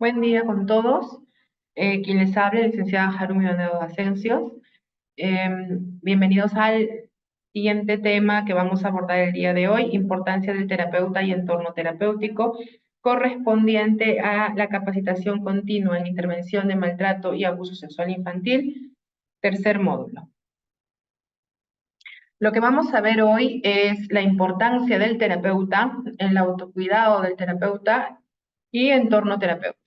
Buen día con todos. Quien les habla, licenciada Harumi Donado Asensios. Bienvenidos al siguiente tema que vamos a abordar el día de hoy, importancia del terapeuta y entorno terapéutico, correspondiente a la capacitación continua en intervención de maltrato y abuso sexual infantil, tercer módulo. Lo que vamos a ver hoy es la importancia del terapeuta, el autocuidado del terapeuta y entorno terapéutico.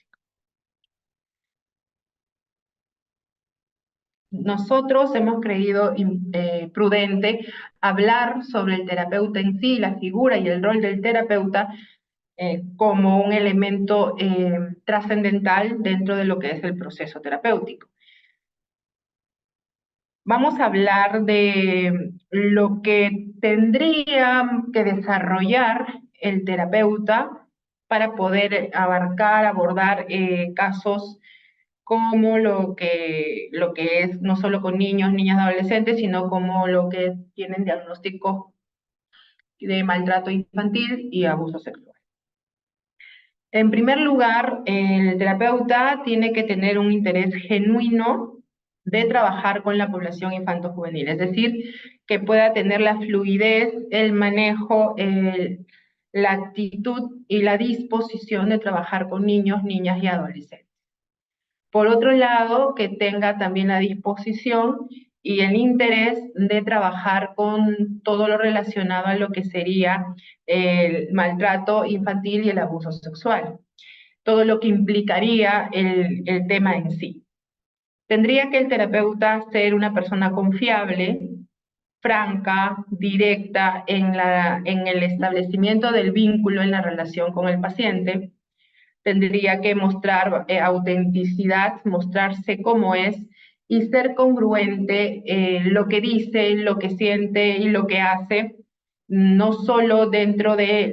Nosotros hemos creído prudente hablar sobre el terapeuta en sí, la figura y el rol del terapeuta como un elemento trascendental dentro de lo que es el proceso terapéutico. Vamos a hablar de lo que tendría que desarrollar el terapeuta para poder abarcar, abordar casos como lo que es no solo con niños, niñas, adolescentes, sino como lo que tienen diagnóstico de maltrato infantil y abuso sexual. En primer lugar, el terapeuta tiene que tener un interés genuino de trabajar con la población infanto-juvenil, es decir, que pueda tener la fluidez, el manejo, la actitud y la disposición de trabajar con niños, niñas y adolescentes. Por otro lado, que tenga también la disposición y el interés de trabajar con todo lo relacionado a lo que sería el maltrato infantil y el abuso sexual, todo lo que implicaría el tema en sí. Tendría que el terapeuta ser una persona confiable, franca, directa en el establecimiento del vínculo en la relación con el paciente. Tendría que mostrar autenticidad, mostrarse como es y ser congruente lo que dice, lo que siente y lo que hace, no solo dentro de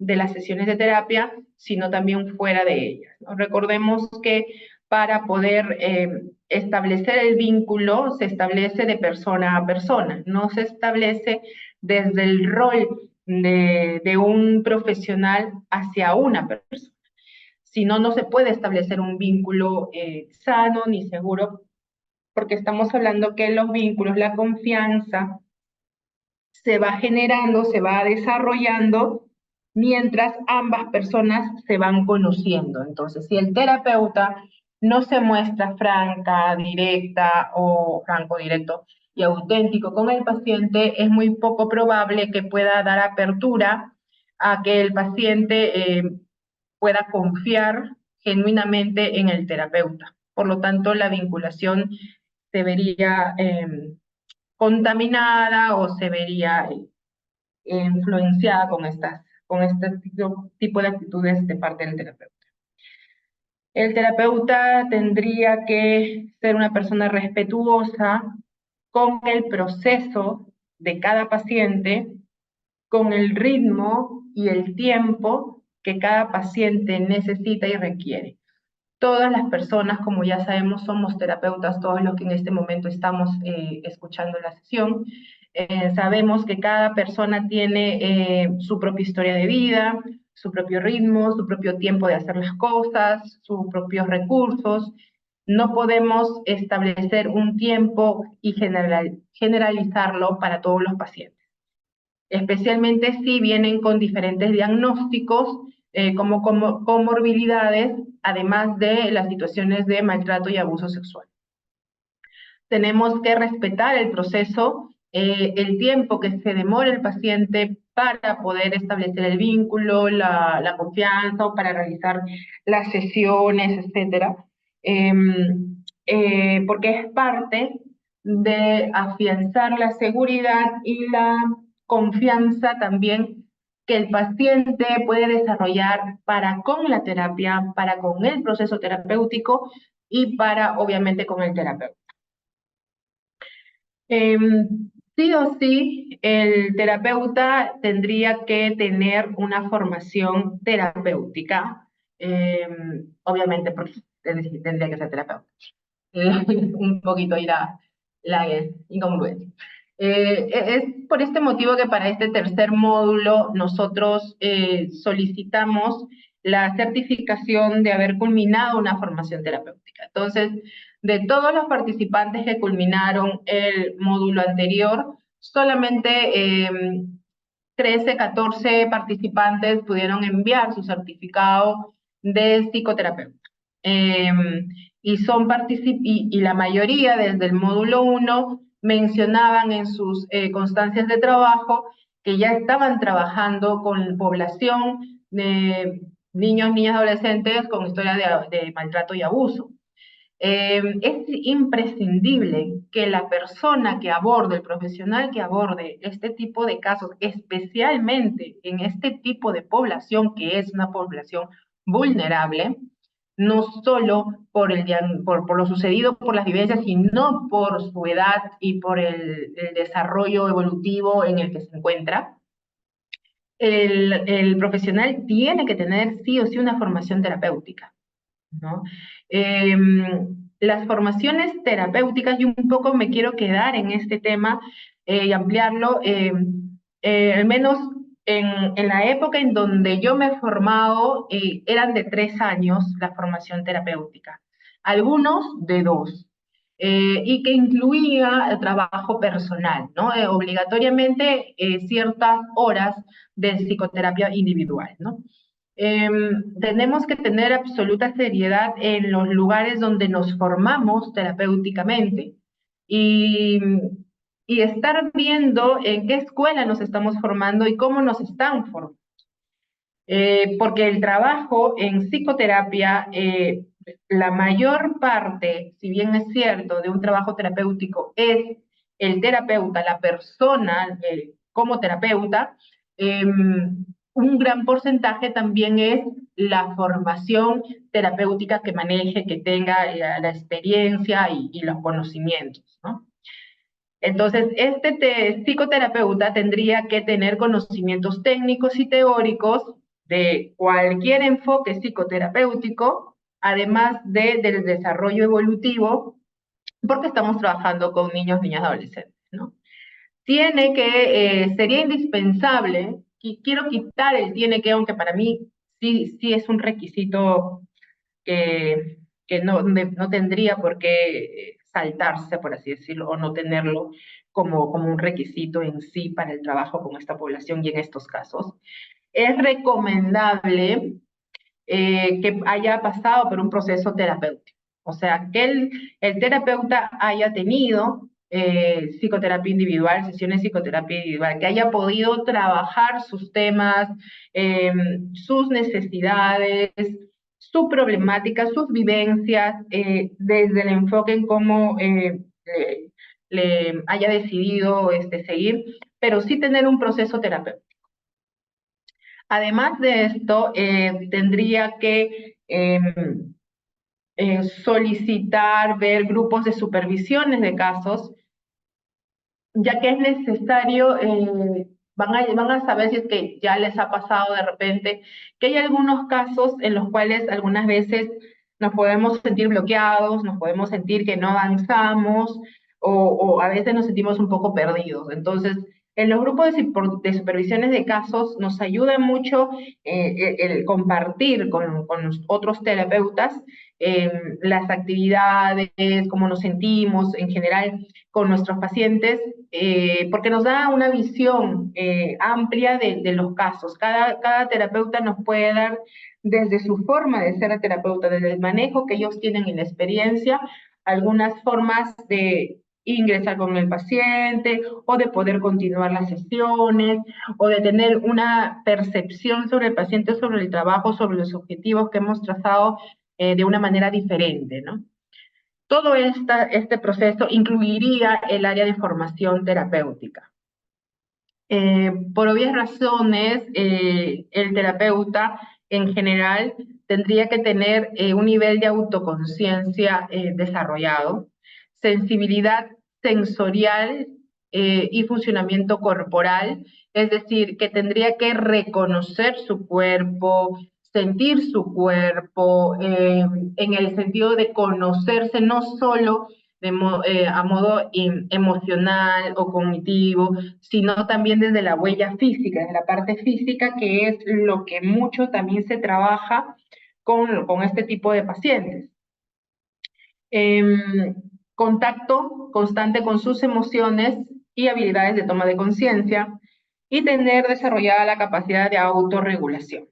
las sesiones de terapia, sino también fuera de ellas, ¿no? Recordemos que para poder establecer el vínculo se establece de persona a persona, no se establece desde el rol de un profesional hacia una persona. Si no, no se puede establecer un vínculo sano ni seguro, porque estamos hablando que los vínculos, la confianza, se va generando, se va desarrollando mientras ambas personas se van conociendo. Entonces, si el terapeuta no se muestra franca, directa o franco, directo y auténtico con el paciente, es muy poco probable que pueda dar apertura a que el paciente pueda confiar genuinamente en el terapeuta. Por lo tanto, la vinculación se vería contaminada o se vería influenciada con este tipo de actitudes de parte del terapeuta. El terapeuta tendría que ser una persona respetuosa con el proceso de cada paciente, con el ritmo y el tiempo que cada paciente necesita y requiere. Todas las personas, como ya sabemos, somos terapeutas, todos los que en este momento estamos escuchando la sesión. Sabemos que cada persona tiene su propia historia de vida, su propio ritmo, su propio tiempo de hacer las cosas, sus propios recursos. No podemos establecer un tiempo y generalizarlo para todos los pacientes, especialmente si vienen con diferentes diagnósticos, como comorbilidades, además de las situaciones de maltrato y abuso sexual. Tenemos que respetar el proceso, el tiempo que se demora el paciente para poder establecer el vínculo, la confianza o para realizar las sesiones, etcétera, porque es parte de afianzar la seguridad y la confianza también que el paciente puede desarrollar para con la terapia, para con el proceso terapéutico y para, obviamente, con el terapeuta. Sí o sí, el terapeuta tendría que tener una formación terapéutica, obviamente porque tendría que ser terapeuta. Un poquito ahí la incongruencia. Es por este motivo que para este tercer módulo nosotros solicitamos la certificación de haber culminado una formación terapéutica. Entonces, de todos los participantes que culminaron el módulo anterior, solamente 13, 14 participantes pudieron enviar su certificado de psicoterapeuta. Eh, y la mayoría desde el módulo 1 mencionaban en sus constancias de trabajo que ya estaban trabajando con población de niños, niñas, adolescentes con historia de maltrato y abuso. Es imprescindible que la persona que aborde, el profesional que aborde este tipo de casos, especialmente en este tipo de población que es una población vulnerable, no solo por lo sucedido por las vivencias, sino por su edad y por el desarrollo evolutivo en el que se encuentra. El profesional tiene que tener sí o sí una formación terapéutica, ¿no? Eh, las formaciones terapéuticas, y un poco me quiero quedar en este tema y ampliarlo, al menos en la época en donde yo me he formado, eran de 3 años la formación terapéutica, algunos de 2. Y que incluía el trabajo personal, ¿no? Obligatoriamente ciertas horas de psicoterapia individual, ¿no? Tenemos que tener absoluta seriedad en los lugares donde nos formamos terapéuticamente y, y estar viendo en qué escuela nos estamos formando y cómo nos están formando. Porque el trabajo en psicoterapia, la mayor parte, si bien es cierto, de un trabajo terapéutico es el terapeuta, la persona como terapeuta, un gran porcentaje también es la formación terapéutica que maneje, que tenga la experiencia y los conocimientos, ¿no? Entonces, psicoterapeuta tendría que tener conocimientos técnicos y teóricos de cualquier enfoque psicoterapéutico, además del desarrollo evolutivo, porque estamos trabajando con niños, niñas, adolescentes, ¿no? Sería indispensable, y quiero quitar el tiene que, aunque para mí sí es un requisito que no tendría por qué saltarse, por así decirlo, o no tenerlo como un requisito en sí para el trabajo con esta población y en estos casos. Es recomendable que haya pasado por un proceso terapéutico. O sea, que el terapeuta haya tenido psicoterapia individual, sesiones de psicoterapia individual, que haya podido trabajar sus temas, sus necesidades, su problemática, sus vivencias, desde el enfoque en cómo le haya decidido seguir, pero sí tener un proceso terapéutico. Además de esto, tendría que solicitar, ver grupos de supervisiones de casos, ya que es necesario, van a saber si es que ya les ha pasado de repente, que hay algunos casos en los cuales algunas veces nos podemos sentir bloqueados, nos podemos sentir que no avanzamos o a veces nos sentimos un poco perdidos. Entonces, en los grupos de supervisiones de casos nos ayuda mucho el compartir con los otros terapeutas las actividades, cómo nos sentimos en general con nuestros pacientes, porque nos da una visión amplia de los casos. Cada terapeuta nos puede dar desde su forma de ser terapeuta, desde el manejo que ellos tienen en la experiencia, algunas formas de ingresar con el paciente o de poder continuar las sesiones o de tener una percepción sobre el paciente, sobre el trabajo, sobre los objetivos que hemos trazado de una manera diferente, ¿no? Todo este proceso incluiría el área de formación terapéutica. Por obvias razones, el terapeuta en general tendría que tener un nivel de autoconciencia desarrollado, sensibilidad sensorial y funcionamiento corporal, es decir, que tendría que reconocer su cuerpo, sentir su cuerpo, en el sentido de conocerse no solo a modo emocional o cognitivo, sino también desde la huella física, desde la parte física, que es lo que mucho también se trabaja con este tipo de pacientes. Em, Contacto constante con sus emociones y habilidades de toma de conciencia, y tener desarrollada la capacidad de autorregulación.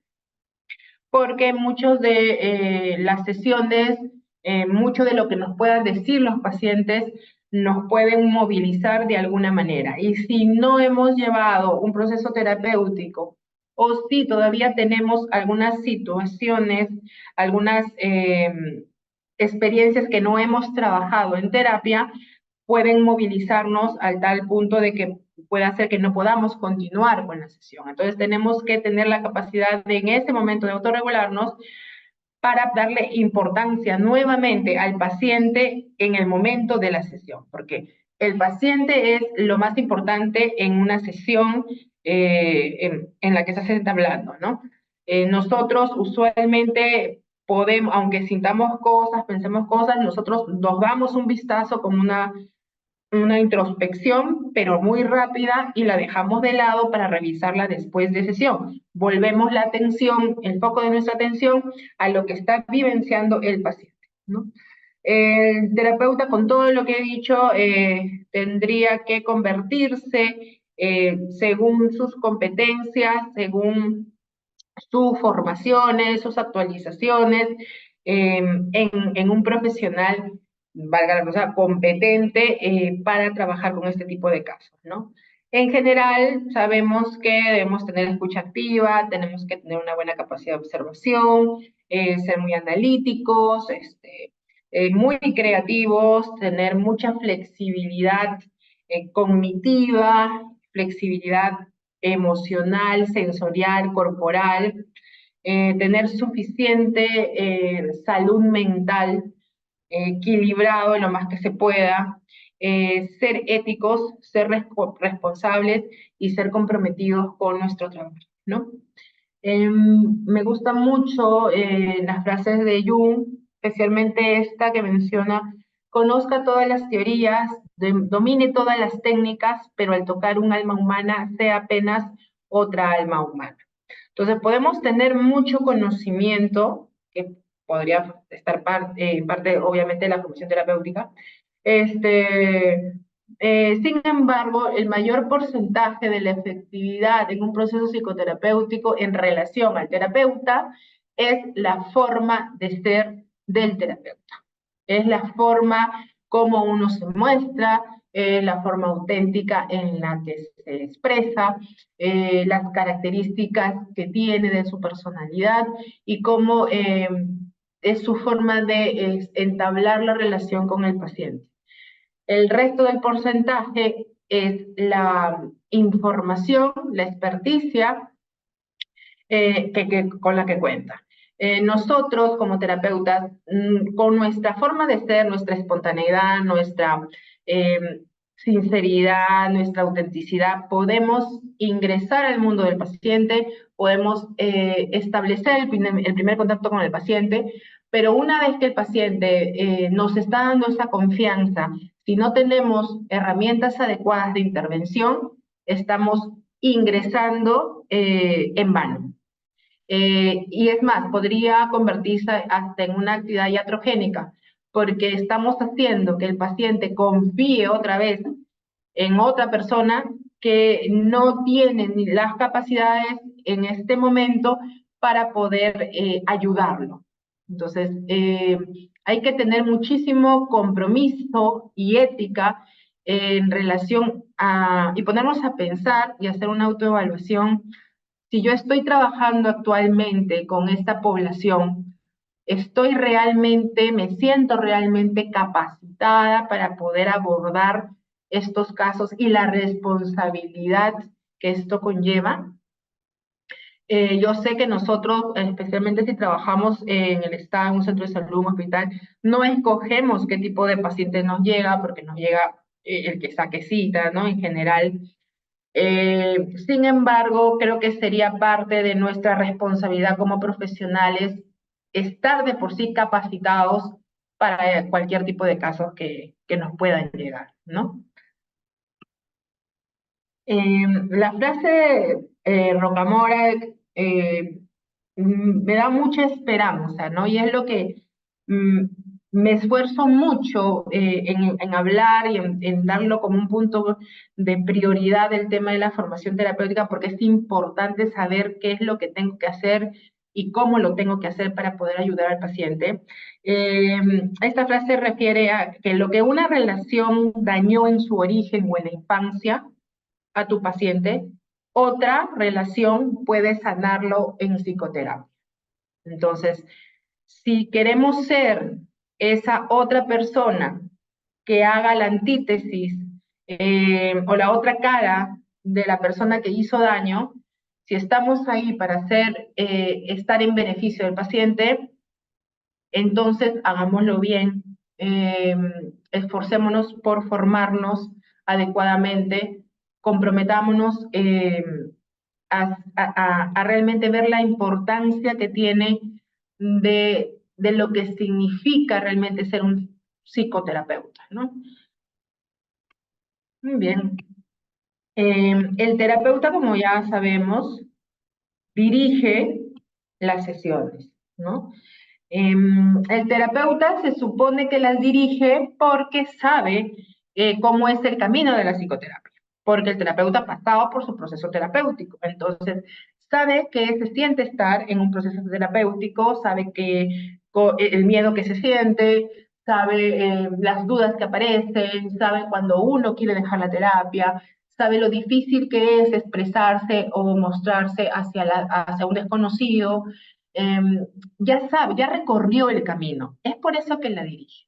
Porque muchos de las sesiones, mucho de lo que nos puedan decir los pacientes, nos pueden movilizar de alguna manera. Y si no hemos llevado un proceso terapéutico, o si todavía tenemos algunas situaciones, algunas experiencias que no hemos trabajado en terapia, pueden movilizarnos al tal punto de que puede hacer que no podamos continuar con la sesión. Entonces tenemos que tener la capacidad de en ese momento de autorregularnos para darle importancia nuevamente al paciente en el momento de la sesión, porque el paciente es lo más importante en una sesión en la que se está hablando, ¿no? Nosotros usualmente podemos, aunque sintamos cosas, pensemos cosas, nosotros nos damos un vistazo como una introspección, pero muy rápida, y la dejamos de lado para revisarla después de sesión. Volvemos la atención, el foco de nuestra atención, a lo que está vivenciando el paciente, ¿no? El terapeuta, con todo lo que he dicho, tendría que convertirse, según sus competencias, según sus formaciones, sus actualizaciones, en un profesional, valga la cosa, competente para trabajar con este tipo de casos, ¿no? En general, sabemos que debemos tener escucha activa, tenemos que tener una buena capacidad de observación, ser muy analíticos, muy creativos, tener mucha flexibilidad cognitiva, flexibilidad emocional, sensorial, corporal, tener suficiente salud mental, equilibrado lo más que se pueda, ser éticos, ser responsables y ser comprometidos con nuestro trabajo, ¿no? Me gusta mucho las frases de Jung, especialmente esta que menciona: conozca todas las teorías, domine todas las técnicas, pero al tocar un alma humana sea apenas otra alma humana. Entonces podemos tener mucho conocimiento, que podría estar parte obviamente de la formación terapéutica, este, sin embargo, el mayor porcentaje de la efectividad en un proceso psicoterapéutico en relación al terapeuta es la forma de ser del terapeuta. Es la forma como uno se muestra, la forma auténtica en la que se expresa, las características que tiene de su personalidad y cómo es su forma de entablar la relación con el paciente. El resto del porcentaje es la información, la experticia con la que cuenta. Nosotros como terapeutas, con nuestra forma de ser, nuestra espontaneidad, nuestra eh, sinceridad, nuestra autenticidad, podemos ingresar al mundo del paciente, podemos establecer el primer contacto con el paciente, pero una vez que el paciente nos está dando esa confianza, si no tenemos herramientas adecuadas de intervención, estamos ingresando en vano. Y es más, podría convertirse hasta en una actividad iatrogénica, porque estamos haciendo que el paciente confíe otra vez en otra persona que no tiene ni las capacidades en este momento para poder ayudarlo. Entonces, hay que tener muchísimo compromiso y ética en relación a, y ponernos a pensar y hacer una autoevaluación. Si yo estoy trabajando actualmente con esta población, estoy realmente, me siento realmente capacitada para poder abordar estos casos y la responsabilidad que esto conlleva. Yo sé que nosotros, especialmente si trabajamos en el Estado, en un centro de salud, un hospital, no escogemos qué tipo de paciente nos llega, porque nos llega el que saque cita, ¿no? En general, sin embargo, creo que sería parte de nuestra responsabilidad como profesionales estar de por sí capacitados para cualquier tipo de casos que nos puedan llegar, ¿no? La frase Rocamora me da mucha esperanza, ¿no? Y es lo que mm, me esfuerzo mucho en hablar y en darlo como un punto de prioridad del tema de la formación terapéutica, porque es importante saber qué es lo que tengo que hacer y cómo lo tengo que hacer para poder ayudar al paciente. Eh, Esta frase refiere a que lo que una relación dañó en su origen o en la infancia, a tu paciente, otra relación puede sanarlo en psicoterapia. Entonces, si queremos ser esa otra persona que haga la antítesis o la otra cara de la persona que hizo daño, si estamos ahí para estar en beneficio del paciente, entonces hagámoslo bien, esforcémonos por formarnos adecuadamente, comprometámonos a realmente ver la importancia que tiene de lo que significa realmente ser un psicoterapeuta, ¿no? Muy bien. El terapeuta, como ya sabemos, dirige las sesiones, ¿no? El terapeuta se supone que las dirige porque sabe cómo es el camino de la psicoterapia, porque el terapeuta ha pasado por su proceso terapéutico, entonces sabe que se siente estar en un proceso terapéutico, sabe que el miedo que se siente, sabe las dudas que aparecen, sabe cuando uno quiere dejar la terapia, sabe lo difícil que es expresarse o mostrarse hacia un desconocido, eh, ya sabe, ya recorrió el camino. Es por eso que la dirige.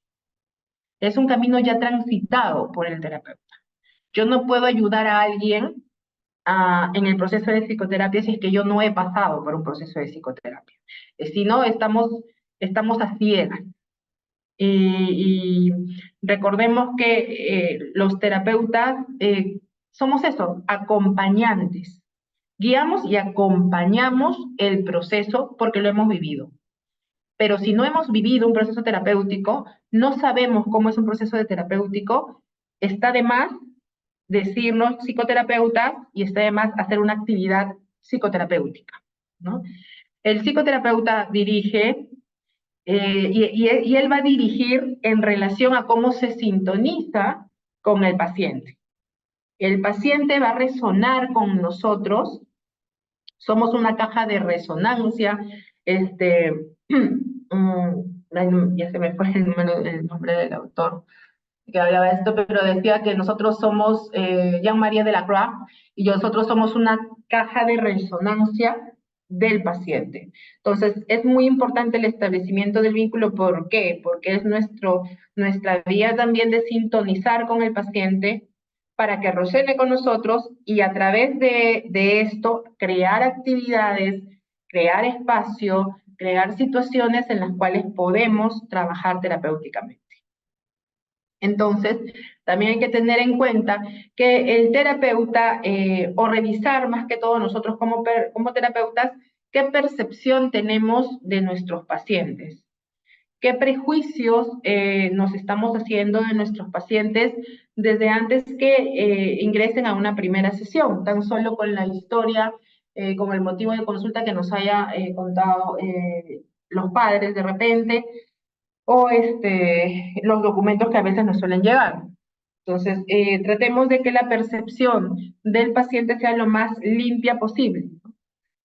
Es un camino ya transitado por el terapeuta. Yo no puedo ayudar a alguien en el proceso de psicoterapia si es que yo no he pasado por un proceso de psicoterapia. Si no, estamos a ciegas. Y recordemos que los terapeutas somos eso, acompañantes. Guiamos y acompañamos el proceso porque lo hemos vivido. Pero si no hemos vivido un proceso terapéutico, no sabemos cómo es un proceso de terapéutico, está de más decirnos psicoterapeutas y está de más hacer una actividad psicoterapéutica, ¿no? El psicoterapeuta dirige y él va a dirigir en relación a cómo se sintoniza con el paciente. El paciente va a resonar con nosotros, somos una caja de resonancia, ya se me fue el nombre del autor que hablaba de esto, pero decía que nosotros somos Jean-Marie Delacroix y nosotros somos una caja de resonancia del paciente. Entonces, es muy importante el establecimiento del vínculo. ¿Por qué? Porque es nuestra vía también de sintonizar con el paciente para que resuene con nosotros y a través de esto crear actividades, crear espacio, crear situaciones en las cuales podemos trabajar terapéuticamente. Entonces, también hay que tener en cuenta que el terapeuta, o revisar más que todo nosotros como terapeutas, qué percepción tenemos de nuestros pacientes, qué prejuicios nos estamos haciendo de nuestros pacientes desde antes que ingresen a una primera sesión, tan solo con la historia, con el motivo de consulta que nos haya contado los padres de repente, o los documentos que a veces nos suelen llegar. Entonces, tratemos de que la percepción del paciente sea lo más limpia posible, ¿no?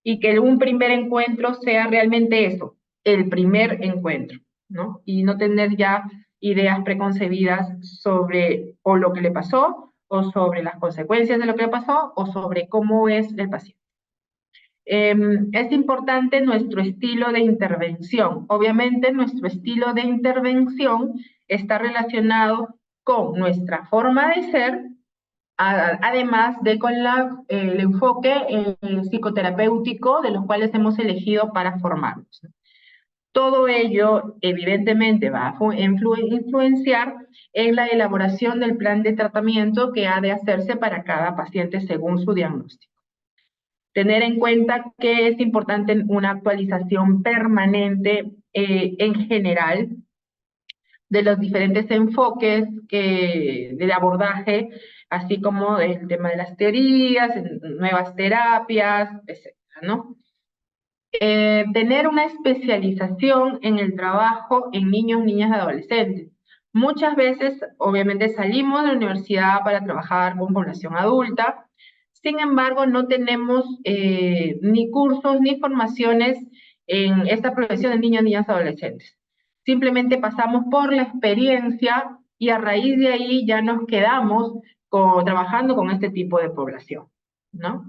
Y que un primer encuentro sea realmente eso, el primer encuentro, ¿no? Y no tener ya ideas preconcebidas sobre o lo que le pasó, o sobre las consecuencias de lo que le pasó, o sobre cómo es el paciente. Es importante nuestro estilo de intervención. Obviamente, nuestro estilo de intervención está relacionado con nuestra forma de ser, además de con el enfoque psicoterapéutico de los cuales hemos elegido para formarnos. Todo ello, evidentemente, va a influenciar en la elaboración del plan de tratamiento que ha de hacerse para cada paciente según su diagnóstico. Tener en cuenta que es importante una actualización permanente en general de los diferentes enfoques del abordaje, así como el tema de las teorías, nuevas terapias, etcétera, ¿no? Tener una especialización en el trabajo en niños, niñas y adolescentes. Muchas veces, obviamente, salimos de la universidad para trabajar con población adulta, sin embargo, no tenemos ni cursos ni formaciones en esta profesión de niños, niñas y adolescentes. Simplemente pasamos por la experiencia y a raíz de ahí ya nos quedamos trabajando con este tipo de población, ¿no?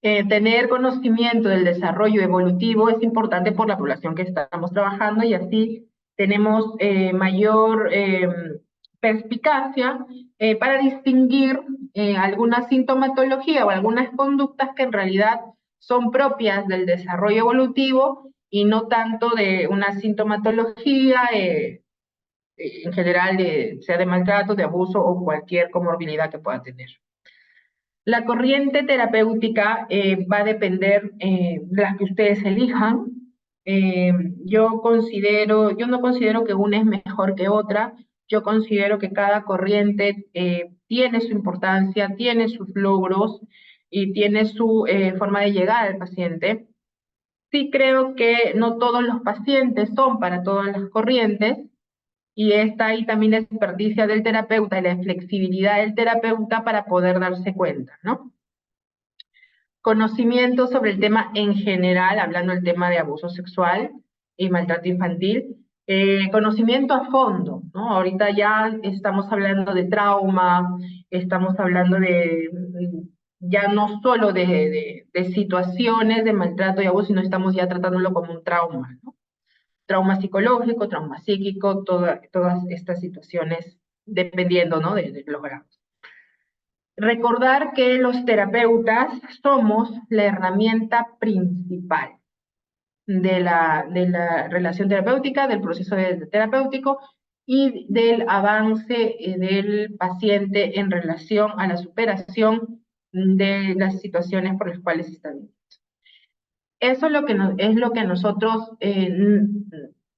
Tener conocimiento del desarrollo evolutivo es importante por la población que estamos trabajando y así tenemos mayor perspicacia para distinguir alguna sintomatología o algunas conductas que en realidad son propias del desarrollo evolutivo y no tanto de una sintomatología en general, sea de maltrato, de abuso o cualquier comorbilidad que pueda tener. La corriente terapéutica va a depender de la que ustedes elijan. Yo no considero que una es mejor que otra. Yo considero que cada corriente tiene su importancia, tiene sus logros y tiene su forma de llegar al paciente. Sí creo que no todos los pacientes son para todas las corrientes, y está ahí también la experticia del terapeuta y la flexibilidad del terapeuta para poder darse cuenta, ¿no? Conocimiento sobre el tema en general, hablando del tema de abuso sexual y maltrato infantil, conocimiento a fondo, ¿no? Ahorita ya estamos hablando de trauma, estamos hablando de ya no solo de situaciones de maltrato y abuso, sino estamos ya tratándolo como un trauma, ¿no? Trauma psicológico, trauma psíquico, todas estas situaciones, dependiendo, ¿no? de los grados. Recordar que los terapeutas somos la herramienta principal de la relación terapéutica, del proceso terapéutico y del avance del paciente en relación a la superación de las situaciones por las cuales está viviendo. Eso es lo que nosotros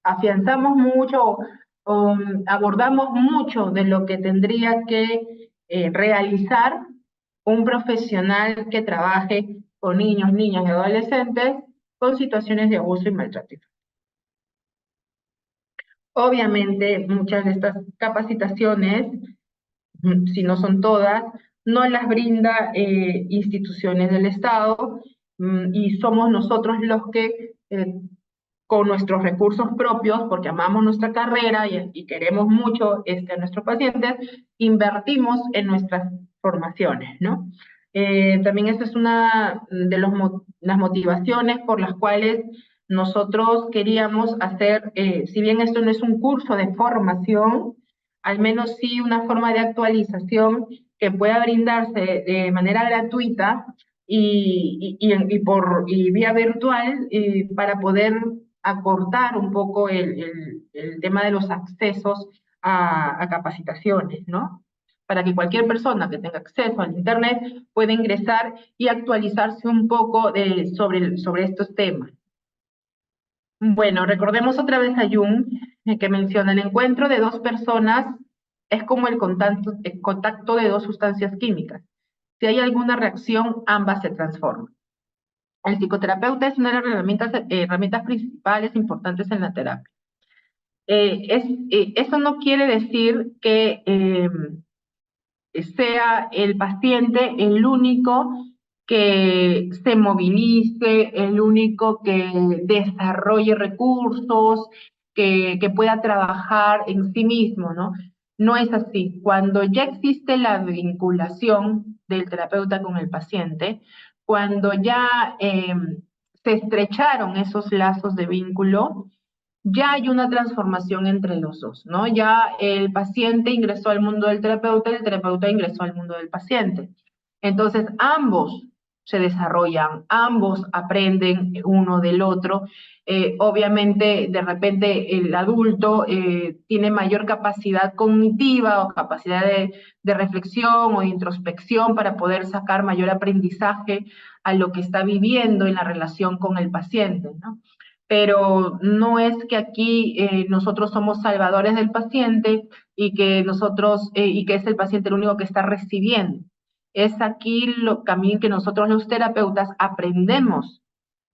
afianzamos mucho o abordamos mucho de lo que tendría que realizar un profesional que trabaje con niños, niñas y adolescentes con situaciones de abuso y maltrato. Obviamente, muchas de estas capacitaciones, si no son todas, no las brinda instituciones del Estado, y somos nosotros los que con nuestros recursos propios, porque amamos nuestra carrera y queremos mucho a nuestros pacientes, invertimos en nuestras formaciones, ¿no? También esa es una de las motivaciones por las cuales nosotros queríamos hacer, si bien esto no es un curso de formación, al menos sí una forma de actualización que pueda brindarse de manera gratuita y vía virtual para poder acortar un poco el tema de los accesos a capacitaciones, ¿no? Para que cualquier persona que tenga acceso al Internet pueda ingresar y actualizarse un poco sobre estos temas. Bueno, recordemos otra vez a Jung, que menciona el encuentro de dos personas es como el contacto de dos sustancias químicas. Si hay alguna reacción, ambas se transforman. El psicoterapeuta es una de las herramientas principales importantes en la terapia. Eso no quiere decir que sea el paciente el único que se movilice, el único que desarrolle recursos, que pueda trabajar en sí mismo, ¿no? No es así. Cuando ya existe la vinculación del terapeuta con el paciente, cuando ya se estrecharon esos lazos de vínculo, ya hay una transformación entre los dos, ¿no? Ya el paciente ingresó al mundo del terapeuta y el terapeuta ingresó al mundo del paciente. Entonces, ambos se desarrollan, ambos aprenden uno del otro. Obviamente, de repente, el adulto tiene mayor capacidad cognitiva o capacidad de reflexión o de introspección para poder sacar mayor aprendizaje a lo que está viviendo en la relación con el paciente, ¿no? pero no es que aquí nosotros somos salvadores del paciente y que nosotros, y que es el paciente el único que está recibiendo. Es aquí también que nosotros los terapeutas aprendemos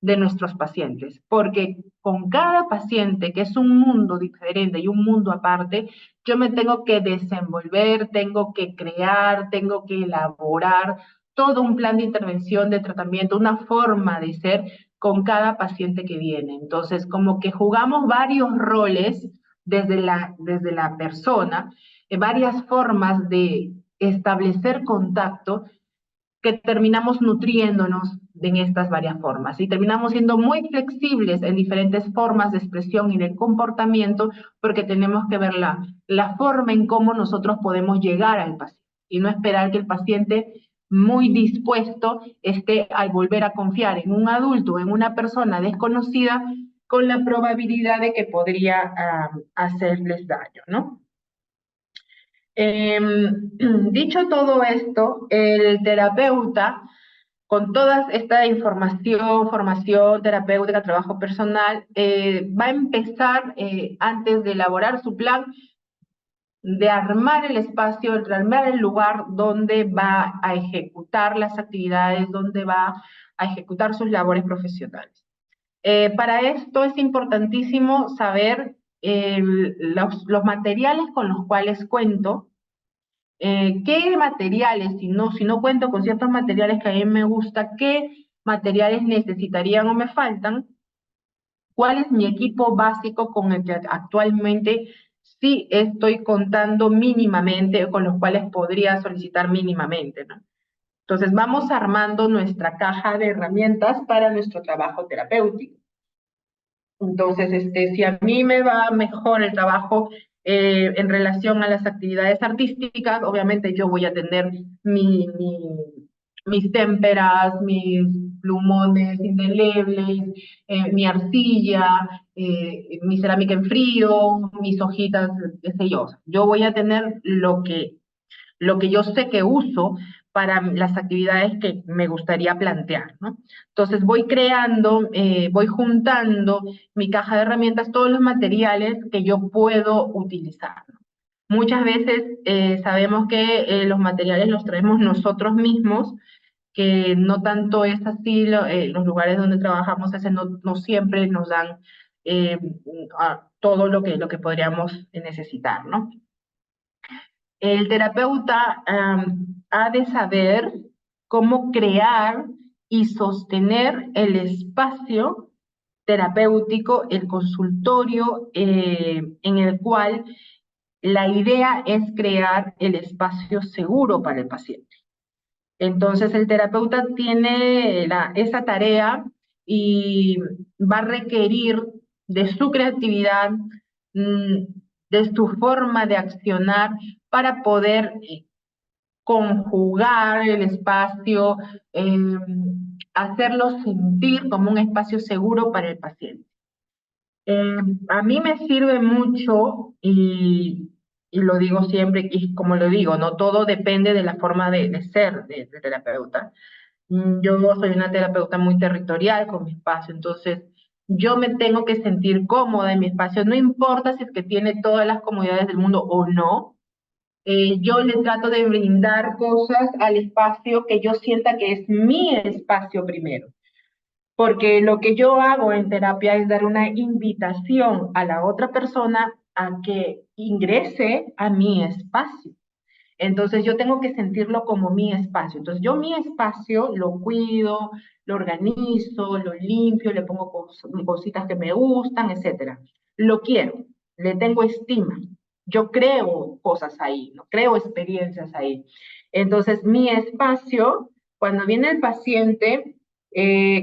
de nuestros pacientes, porque con cada paciente, que es un mundo diferente y un mundo aparte, yo me tengo que desenvolver, tengo que crear, tengo que elaborar todo un plan de intervención, de tratamiento, una forma de ser con cada paciente que viene. Entonces, como que jugamos varios roles desde la persona, varias formas de establecer contacto que terminamos nutriéndonos en estas varias formas y terminamos siendo muy flexibles en diferentes formas de expresión y de comportamiento porque tenemos que ver la forma en cómo nosotros podemos llegar al paciente y no esperar que el paciente muy dispuesto esté al volver a confiar en un adulto, en una persona desconocida, con la probabilidad de que podría hacerles daño, ¿no? Dicho todo esto, el terapeuta, con toda esta información, formación terapéutica, trabajo personal, va a empezar, antes de elaborar su plan, de armar el espacio, de armar el lugar donde va a ejecutar las actividades, donde va a ejecutar sus labores profesionales. Para esto es importantísimo saber los materiales con los cuales cuento, qué materiales, si no cuento con ciertos materiales que a mí me gusta, qué materiales necesitarían o me faltan, cuál es mi equipo básico con el que actualmente sí estoy contando mínimamente, o con los cuales podría solicitar mínimamente, ¿no? Entonces vamos armando nuestra caja de herramientas para nuestro trabajo terapéutico. Entonces, si a mí me va mejor el trabajo en relación a las actividades artísticas, obviamente yo voy a tener mis témperas, mis plumones indelebles, mi arcilla, mi cerámica en frío, mis hojitas, qué sé yo. Yo voy a tener lo que yo sé que uso para las actividades que me gustaría plantear, ¿no? Entonces voy creando, voy juntando mi caja de herramientas, todos los materiales que yo puedo utilizar, ¿no? Muchas veces sabemos que los materiales los traemos nosotros mismos, que no tanto es así, los lugares donde trabajamos no siempre nos dan eh, todo lo que podríamos necesitar, ¿no? El terapeuta ha de saber cómo crear y sostener el espacio terapéutico, el consultorio, en el cual la idea es crear el espacio seguro para el paciente. Entonces, el terapeuta tiene esa tarea y va a requerir de su creatividad, mm, de su forma de accionar para poder conjugar el espacio, hacerlo sentir como un espacio seguro para el paciente. A mí me sirve mucho y lo digo siempre, y como lo digo, no todo depende de la forma de ser de terapeuta. Yo soy una terapeuta muy territorial con mi espacio, entonces yo me tengo que sentir cómoda en mi espacio, no importa si es que tiene todas las comodidades del mundo o no. Yo le trato de brindar cosas al espacio que yo sienta que es mi espacio primero, porque lo que yo hago en terapia es dar una invitación a la otra persona a que ingrese a mi espacio. Entonces yo tengo que sentirlo como mi espacio. Entonces yo mi espacio lo cuido, lo organizo, lo limpio, le pongo cositas que me gustan, etcétera. Lo quiero, le tengo estima. Yo creo cosas ahí, ¿no? Creo experiencias ahí. Entonces mi espacio, cuando viene el paciente,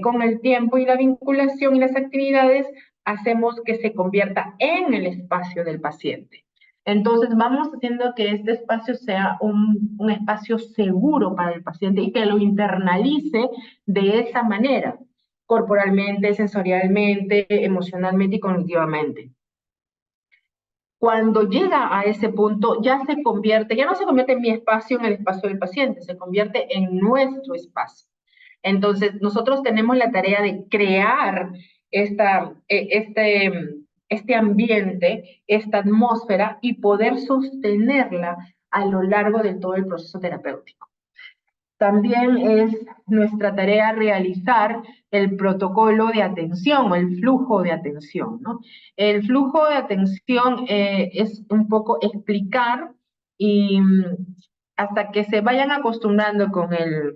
con el tiempo y la vinculación y las actividades, hacemos que se convierta en el espacio del paciente. Entonces vamos haciendo que este espacio sea un espacio seguro para el paciente y que lo internalice de esa manera, corporalmente, sensorialmente, emocionalmente y cognitivamente. Cuando llega a ese punto, ya no se convierte en mi espacio, en el espacio del paciente, se convierte en nuestro espacio. Entonces, nosotros tenemos la tarea de crear este ambiente, esta atmósfera y poder sostenerla a lo largo de todo el proceso terapéutico. También es nuestra tarea realizar el protocolo de atención o el flujo de atención, ¿no? El flujo de atención es un poco explicar y hasta que se vayan acostumbrando con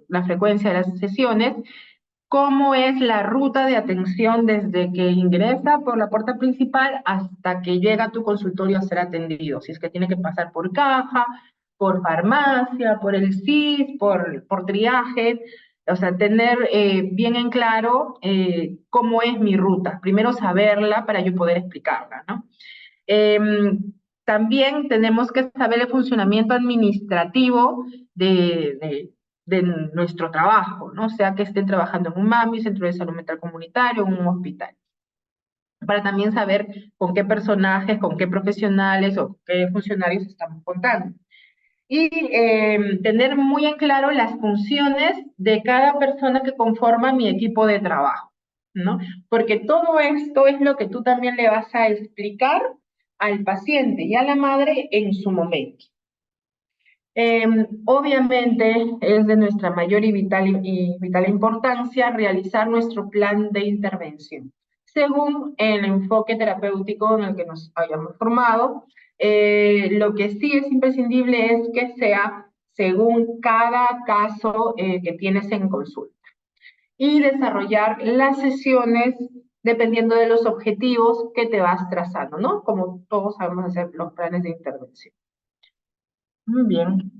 la frecuencia de las sesiones, cómo es la ruta de atención desde que ingresa por la puerta principal hasta que llega a tu consultorio a ser atendido. Si es que tiene que pasar por caja, por farmacia, por el CIS, por triaje, o sea, tener bien en claro cómo es mi ruta. Primero saberla para yo poder explicarla, ¿no? Eh, También tenemos que saber el funcionamiento administrativo de nuestro trabajo, ¿no? O sea, que estén trabajando en un MAMI, Centro de Salud Mental Comunitario, en un hospital, para también saber con qué personajes, con qué profesionales o qué funcionarios estamos contando. Y tener muy en claro las funciones de cada persona que conforma mi equipo de trabajo, ¿no? Porque todo esto es lo que tú también le vas a explicar al paciente y a la madre en su momento. Obviamente es de nuestra mayor y vital importancia realizar nuestro plan de intervención según el enfoque terapéutico en el que nos hayamos formado. Lo que sí es imprescindible es que sea según cada caso que tienes en consulta y desarrollar las sesiones dependiendo de los objetivos que te vas trazando, ¿no? Como todos sabemos hacer los planes de intervención. Muy bien.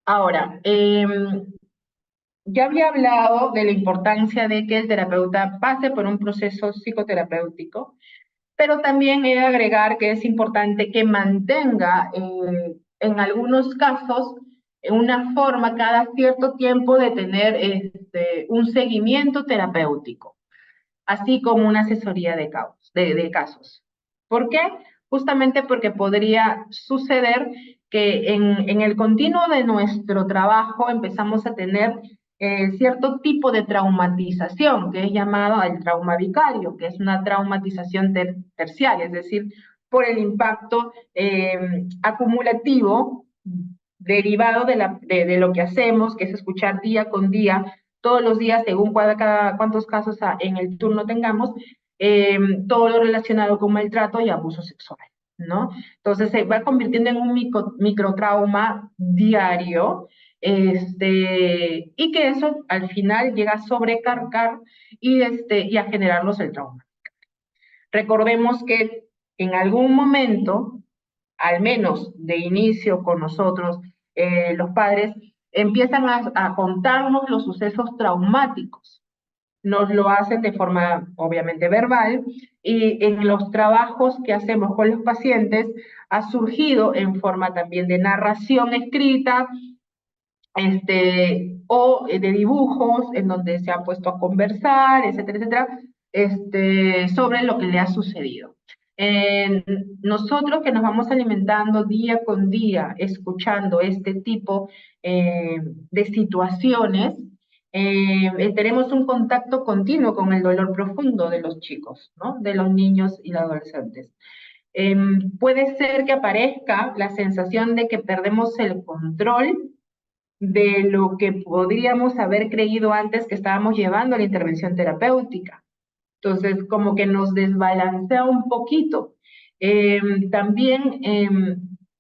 Ahora, ya había hablado de la importancia de que el terapeuta pase por un proceso psicoterapéutico, pero también he de agregar que es importante que mantenga, en algunos casos, una forma cada cierto tiempo de tener un seguimiento terapéutico, así como una asesoría de casos. ¿Por qué? Justamente porque podría suceder que en el continuo de nuestro trabajo empezamos a tener cierto tipo de traumatización, que es llamado el trauma vicario, que es una traumatización terciaria, es decir, por el impacto acumulativo derivado de lo que hacemos, que es escuchar día con día todos los días, según cuántos casos en el turno tengamos, todo lo relacionado con maltrato y abuso sexual, ¿no? Entonces se va convirtiendo en un microtrauma diario, y que eso al final llega a sobrecargar y a generarnos el trauma. Recordemos que en algún momento, al menos de inicio con nosotros, los padres, empiezan a contarnos los sucesos traumáticos. Nos lo hacen de forma obviamente verbal y en los trabajos que hacemos con los pacientes ha surgido en forma también de narración escrita, o de dibujos en donde se han puesto a conversar, etcétera, etcétera, sobre lo que le ha sucedido. Nosotros que nos vamos alimentando día con día, escuchando este tipo de situaciones, tenemos un contacto continuo con el dolor profundo de los chicos, ¿no? De los niños y los adolescentes. Puede ser que aparezca la sensación de que perdemos el control de lo que podríamos haber creído antes que estábamos llevando a la intervención terapéutica. Entonces, como que nos desbalancea un poquito. También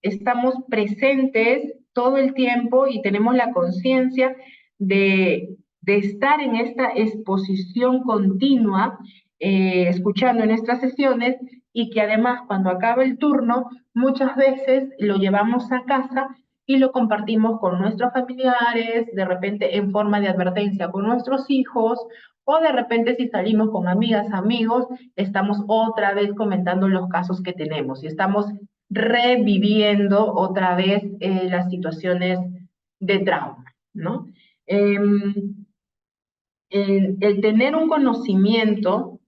estamos presentes todo el tiempo y tenemos la conciencia de estar en esta exposición continua, escuchando en nuestras sesiones y que además cuando acaba el turno, muchas veces lo llevamos a casa y lo compartimos con nuestros familiares, de repente en forma de advertencia con nuestros hijos, o de repente si salimos con amigas, amigos, estamos otra vez comentando los casos que tenemos y estamos reviviendo otra vez las situaciones de trauma, ¿no? El tener un conocimiento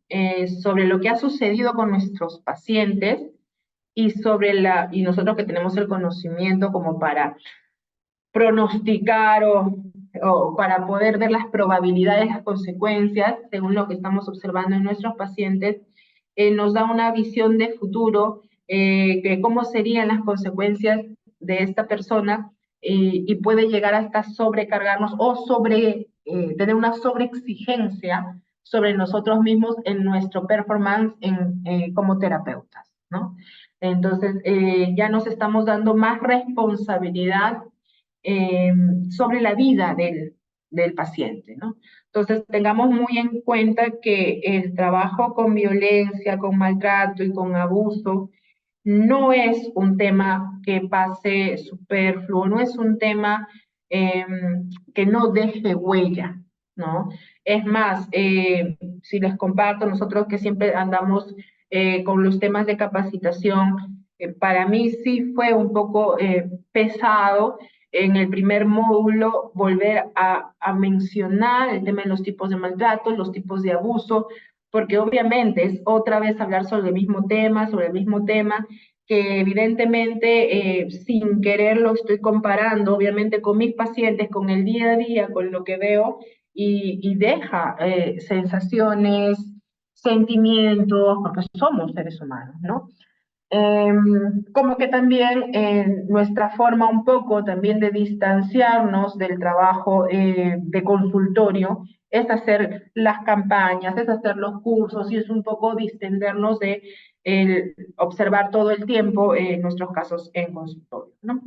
sobre lo que ha sucedido con nuestros pacientes y nosotros que tenemos el conocimiento como para pronosticar o para poder ver las probabilidades, las consecuencias, según lo que estamos observando en nuestros pacientes, nos da una visión de futuro, de cómo serían las consecuencias de esta persona y puede llegar hasta sobrecargarnos o tener una sobreexigencia sobre nosotros mismos en nuestro performance como terapeutas, ¿no? Entonces, ya nos estamos dando más responsabilidad eh, sobre la vida del paciente, ¿no? Entonces, tengamos muy en cuenta que el trabajo con violencia, con maltrato y con abuso no es un tema que pase superfluo, no es un tema eh, que no deje huella, ¿no? Es más, si les comparto, nosotros que siempre andamos con los temas de capacitación, para mí sí fue un poco pesado en el primer módulo volver a mencionar el tema de los tipos de maltrato, los tipos de abuso, porque obviamente es otra vez hablar sobre el mismo tema, que evidentemente sin querer lo estoy comparando, obviamente con mis pacientes, con el día a día, con lo que veo, y deja sensaciones, sentimientos, porque somos seres humanos, ¿no? Como que también nuestra forma un poco también de distanciarnos del trabajo de consultorio es hacer las campañas, es hacer los cursos y es un poco distendernos de observar todo el tiempo nuestros casos en consultorio, ¿no?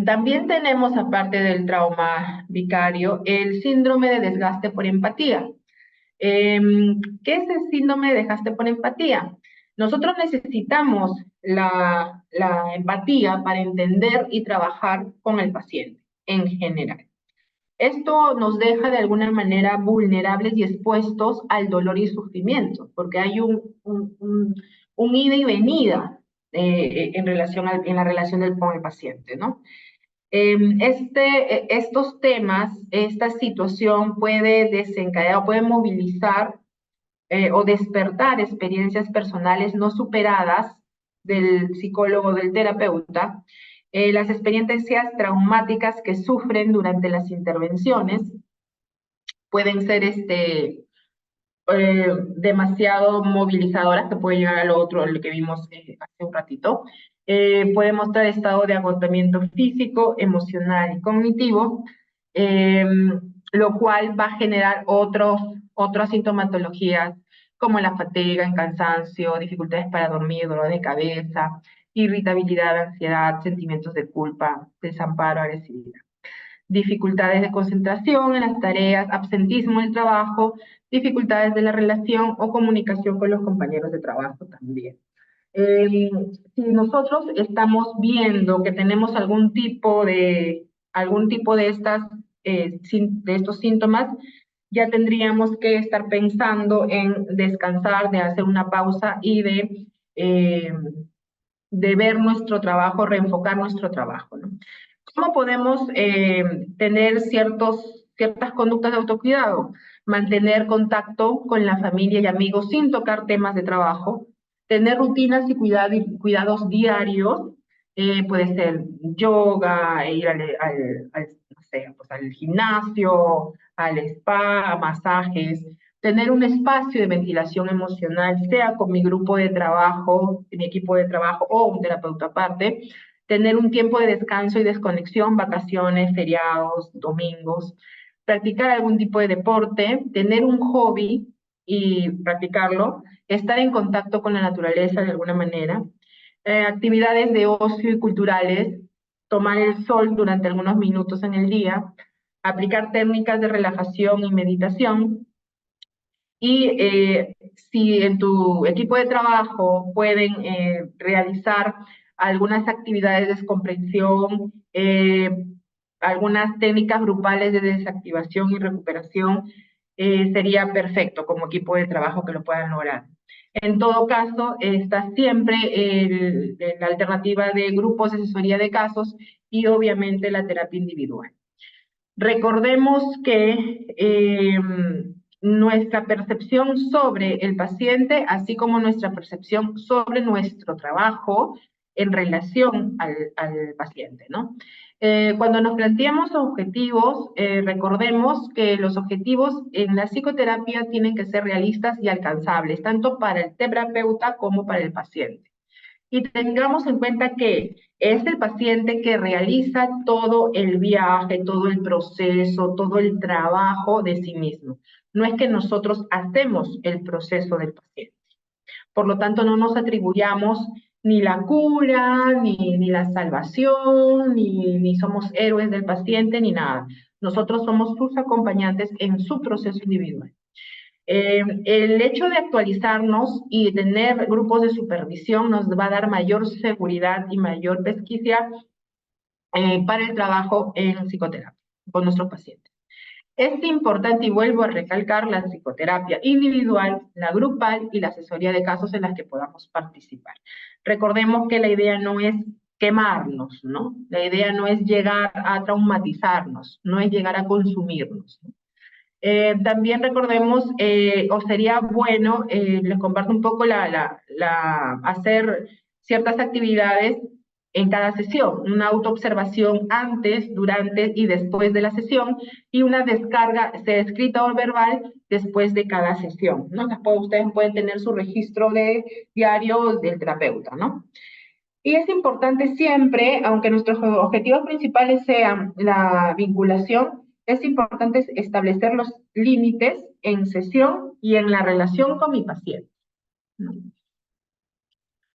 También tenemos, aparte del trauma vicario, el síndrome de desgaste por empatía. ¿Qué es el síndrome de desgaste por empatía? Nosotros necesitamos la empatía para entender y trabajar con el paciente en general. Esto nos deja de alguna manera vulnerables y expuestos al dolor y sufrimiento, porque hay un ida y venida en la relación con el paciente, ¿no? Estos temas, esta situación puede desencadenar, puede movilizar o despertar experiencias personales no superadas del psicólogo, del terapeuta, las experiencias traumáticas que sufren durante las intervenciones pueden ser demasiado movilizadoras, que puede llegar a lo otro, lo que vimos hace un ratito. Puede mostrar estado de agotamiento físico, emocional y cognitivo, eh, lo cual va a generar otras sintomatologías como la fatiga, el cansancio, dificultades para dormir, dolor de cabeza, irritabilidad, ansiedad, sentimientos de culpa, desamparo, agresividad, dificultades de concentración en las tareas, absentismo en el trabajo, dificultades de la relación o comunicación con los compañeros de trabajo también. Eh, si nosotros estamos viendo que tenemos algún tipo de estos síntomas, ya tendríamos que estar pensando en descansar, de hacer una pausa y de ver nuestro trabajo, reenfocar nuestro trabajo, ¿no? ¿Cómo podemos tener ciertas conductas de autocuidado? Mantener contacto con la familia y amigos sin tocar temas de trabajo, tener rutinas y cuidados diarios, puede ser yoga, ir no sé, pues al gimnasio, al spa, a masajes, tener un espacio de ventilación emocional, sea con mi grupo de trabajo, mi equipo de trabajo o un terapeuta aparte, tener un tiempo de descanso y desconexión, vacaciones, feriados, domingos, practicar algún tipo de deporte, tener un hobby y practicarlo, estar en contacto con la naturaleza de alguna manera, actividades de ocio y culturales, tomar el sol durante algunos minutos en el día, aplicar técnicas de relajación y meditación, y si en tu equipo de trabajo pueden realizar algunas actividades de descompresión, algunas técnicas grupales de desactivación y recuperación, sería perfecto como equipo de trabajo que lo puedan lograr. En todo caso, está siempre la alternativa de grupos de asesoría de casos y obviamente la terapia individual. Recordemos que nuestra percepción sobre el paciente, así como nuestra percepción sobre nuestro trabajo en relación al paciente, ¿no? Cuando nos planteamos objetivos, recordemos que los objetivos en la psicoterapia tienen que ser realistas y alcanzables, tanto para el terapeuta como para el paciente. Y tengamos en cuenta que es el paciente que realiza todo el viaje, todo el proceso, todo el trabajo de sí mismo. No es que nosotros hacemos el proceso del paciente. Por lo tanto, no nos atribuyamos ni la cura, ni la salvación, ni somos héroes del paciente, ni nada. Nosotros somos sus acompañantes en su proceso individual. El hecho de actualizarnos y tener grupos de supervisión nos va a dar mayor seguridad y mayor pesquisa para el trabajo en psicoterapia con nuestros pacientes. Es importante, y vuelvo a recalcar, la psicoterapia individual, la grupal y la asesoría de casos en las que podamos participar. Recordemos que la idea no es quemarnos, ¿no? La idea no es llegar a traumatizarnos, no es llegar a consumirnos, ¿no? También recordemos, o sería bueno, les comparto un poco hacer ciertas actividades en cada sesión, una autoobservación antes, durante y después de la sesión y una descarga, sea escrita o verbal, después de cada sesión, ¿no? Después ustedes pueden tener su registro de diario del terapeuta, ¿no? Y es importante siempre, aunque nuestros objetivos principales sean la vinculación, es importante establecer los límites en sesión y en la relación con mi paciente, ¿no?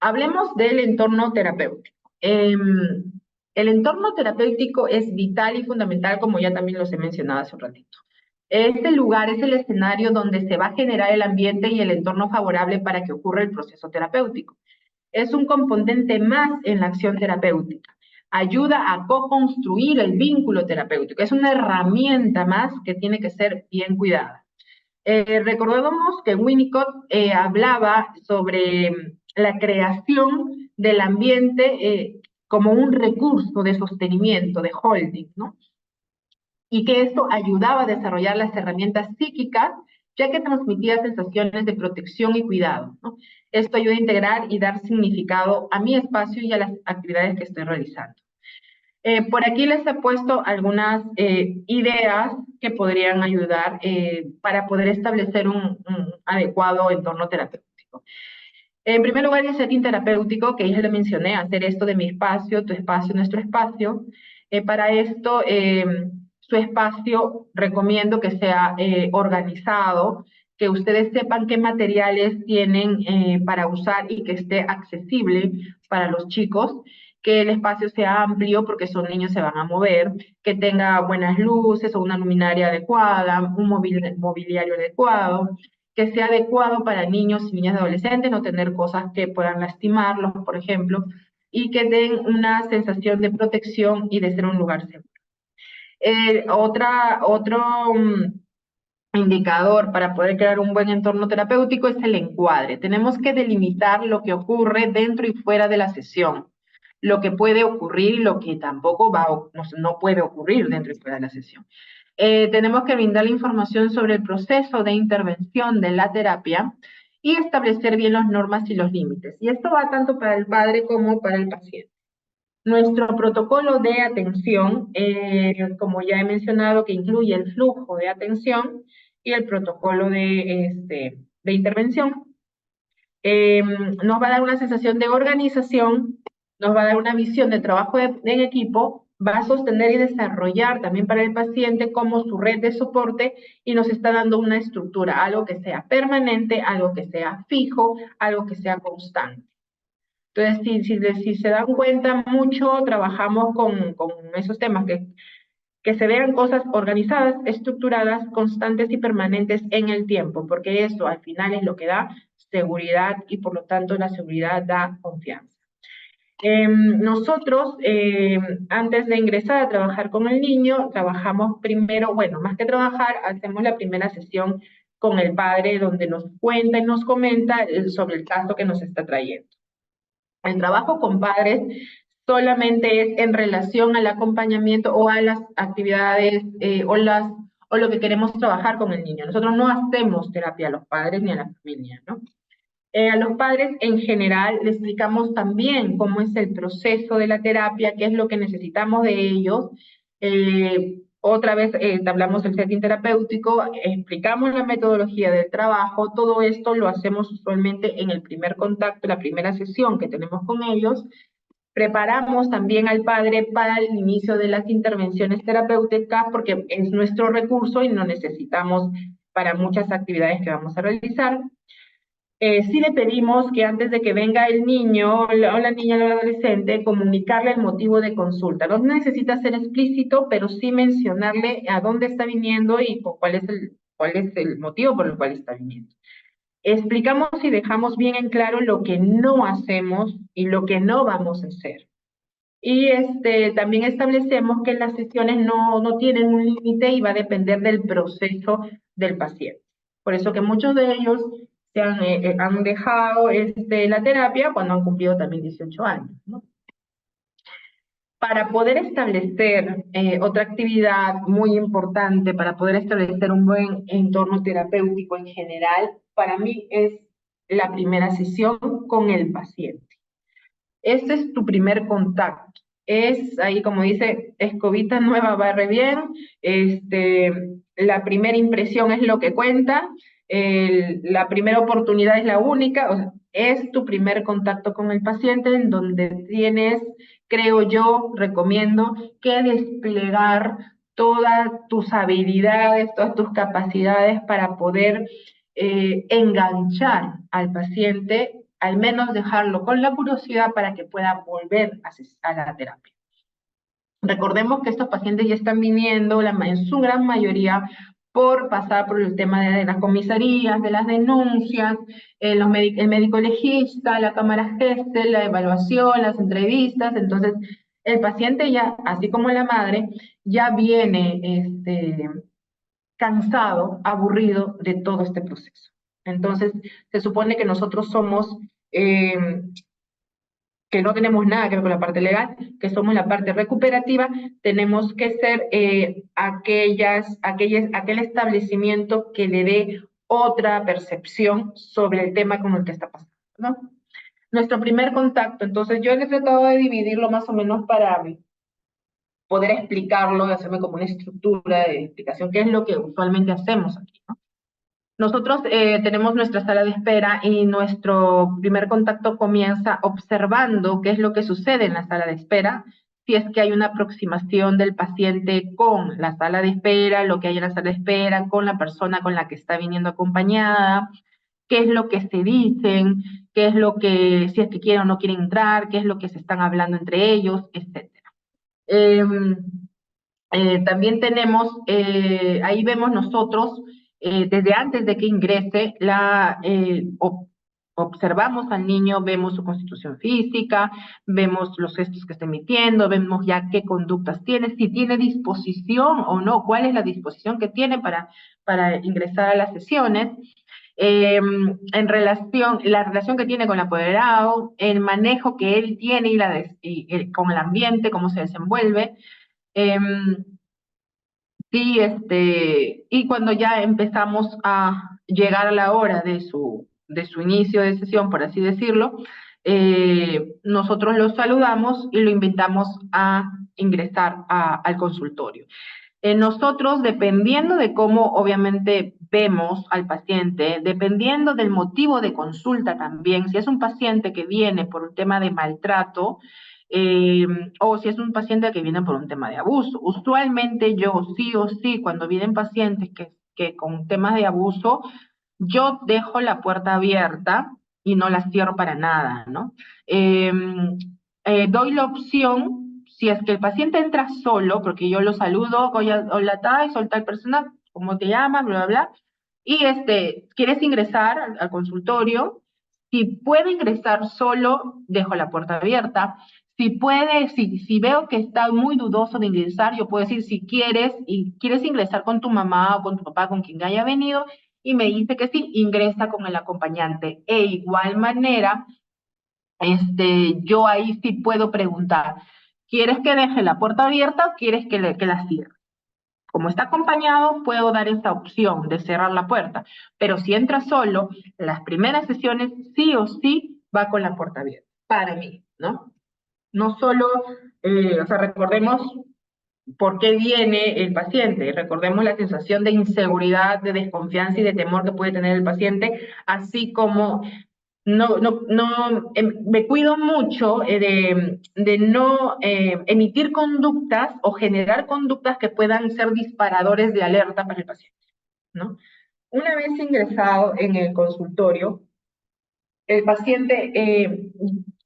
Hablemos del entorno terapéutico. El entorno terapéutico es vital y fundamental, como ya también los he mencionado hace un ratito. Este lugar es el escenario donde se va a generar el ambiente y el entorno favorable para que ocurra el proceso terapéutico. Es un componente más en la acción terapéutica. Ayuda a co-construir el vínculo terapéutico. Es una herramienta más que tiene que ser bien cuidada. Recordamos que Winnicott hablaba sobre la creación del ambiente como un recurso de sostenimiento, de holding, ¿no? Y que esto ayudaba a desarrollar las herramientas psíquicas, ya que transmitía sensaciones de protección y cuidado, ¿no? Esto ayuda a integrar y dar significado a mi espacio y a las actividades que estoy realizando. Por aquí les he puesto algunas ideas que podrían ayudar para poder establecer un adecuado entorno terapéutico. En primer lugar, el setting terapéutico, que ya le mencioné, hacer esto de mi espacio, tu espacio, nuestro espacio. Para esto, su espacio recomiendo que sea organizado, que ustedes sepan qué materiales tienen para usar y que esté accesible para los chicos, que el espacio sea amplio porque son niños, se van a mover, que tenga buenas luces o una luminaria adecuada, un mobiliario adecuado, que sea adecuado para niños y niñas adolescentes, no tener cosas que puedan lastimarlos, por ejemplo, y que den una sensación de protección y de ser un lugar seguro. Otro indicador para poder crear un buen entorno terapéutico es el encuadre. Tenemos que delimitar lo que ocurre dentro y fuera de la sesión, lo que puede ocurrir y lo que tampoco no puede ocurrir dentro y fuera de la sesión. Tenemos que brindar la información sobre el proceso de intervención de la terapia y establecer bien las normas y los límites. Y esto va tanto para el padre como para el paciente. Nuestro protocolo de atención, como ya he mencionado, que incluye el flujo de atención y el protocolo de intervención, nos va a dar una sensación de organización, nos va a dar una visión de trabajo en equipo, va a sostener y desarrollar también para el paciente como su red de soporte y nos está dando una estructura, algo que sea permanente, algo que sea fijo, algo que sea constante. Entonces, si se dan cuenta, mucho trabajamos con esos temas, que se vean cosas organizadas, estructuradas, constantes y permanentes en el tiempo, porque eso al final es lo que da seguridad y por lo tanto la seguridad da confianza. Nosotros, antes de ingresar a trabajar con el niño, trabajamos primero, bueno, más que trabajar, hacemos la primera sesión con el padre donde nos cuenta y nos comenta sobre el caso que nos está trayendo. El trabajo con padres solamente es en relación al acompañamiento o a las actividades o lo que queremos trabajar con el niño. Nosotros no hacemos terapia a los padres ni a la familia, ¿no? A los padres en general les explicamos también cómo es el proceso de la terapia, qué es lo que necesitamos de ellos. Otra vez hablamos del setting terapéutico, explicamos la metodología del trabajo, todo esto lo hacemos usualmente en el primer contacto, la primera sesión que tenemos con ellos. Preparamos también al padre para el inicio de las intervenciones terapéuticas porque es nuestro recurso y lo necesitamos para muchas actividades que vamos a realizar. Sí le pedimos que antes de que venga el niño o la niña o el adolescente, comunicarle el motivo de consulta. No necesita ser explícito, pero sí mencionarle a dónde está viniendo y cuál es el motivo por el cual está viniendo. Explicamos y dejamos bien en claro lo que no hacemos y lo que no vamos a hacer. Y también establecemos que las sesiones no tienen un límite y va a depender del proceso del paciente. Por eso que muchos de ellos han dejado la terapia cuando han cumplido también 18 años, ¿no? Para poder establecer otra actividad muy importante, para poder establecer un buen entorno terapéutico en general, para mí es la primera sesión con el paciente. Este es tu primer contacto. Es ahí, como dice, escobita nueva barre bien. La primera impresión es lo que cuenta. La primera oportunidad es la única. O sea, es tu primer contacto con el paciente en donde tienes, creo yo, recomiendo que desplegar todas tus habilidades, todas tus capacidades para poder enganchar al paciente, al menos dejarlo con la curiosidad para que pueda volver a la terapia. Recordemos que estos pacientes ya están viniendo, en su gran mayoría, por pasar por el tema de las comisarías, de las denuncias, el médico legista, la cámara GESTEL, la evaluación, las entrevistas. Entonces, el paciente ya, así como la madre, ya viene cansado, aburrido de todo este proceso. Entonces, se supone que nosotros somos, que no tenemos nada que ver con la parte legal, que somos la parte recuperativa, tenemos que ser aquel establecimiento que le dé otra percepción sobre el tema con el que está pasando, ¿no? Nuestro primer contacto, entonces yo he tratado de dividirlo más o menos para poder explicarlo, de hacerme como una estructura de explicación, qué es lo que usualmente hacemos aquí, ¿no? Nosotros tenemos nuestra sala de espera y nuestro primer contacto comienza observando qué es lo que sucede en la sala de espera, si es que hay una aproximación del paciente con la sala de espera, lo que hay en la sala de espera, con la persona con la que está viniendo acompañada, qué es lo que se dicen, qué es lo que, si es que quieren o no quieren entrar, qué es lo que se están hablando entre ellos, etc. También tenemos, ahí vemos nosotros, desde antes de que ingrese, observamos al niño, vemos su constitución física, vemos los gestos que está emitiendo, vemos ya qué conductas tiene, si tiene disposición o no, cuál es la disposición que tiene para ingresar a las sesiones. La relación que tiene con el apoderado, el manejo que él tiene con el ambiente, cómo se desenvuelve. Sí, y cuando ya empezamos a llegar a la hora de su inicio de sesión, por así decirlo, nosotros lo saludamos y lo invitamos a ingresar al consultorio. Nosotros, dependiendo de cómo obviamente vemos al paciente, dependiendo del motivo de consulta también, si es un paciente que viene por un tema de maltrato, eh, o si es un paciente que viene por un tema de abuso. Usualmente yo sí o sí, cuando vienen pacientes que con temas de abuso, yo dejo la puerta abierta y no la cierro para nada, ¿no? Eh, Doy la opción, si es que el paciente entra solo, porque yo lo saludo, hola, soy tal persona, ¿cómo te llamas? Bla, bla, bla. Y quieres ingresar al consultorio, si puede ingresar solo, dejo la puerta abierta. Si veo que está muy dudoso de ingresar, yo puedo decir si quieres ingresar con tu mamá o con tu papá, con quien haya venido, y me dice que sí, ingresa con el acompañante. E igual manera, yo ahí sí puedo preguntar, ¿quieres que deje la puerta abierta o quieres que la cierre? Como está acompañado, puedo dar esa opción de cerrar la puerta, pero si entra solo, las primeras sesiones sí o sí va con la puerta abierta, para mí, ¿no? No solo, o sea, recordemos por qué viene el paciente, recordemos la sensación de inseguridad, de desconfianza y de temor que puede tener el paciente, así como me cuido mucho de no emitir conductas o generar conductas que puedan ser disparadores de alerta para el paciente, ¿no? Una vez ingresado en el consultorio, el paciente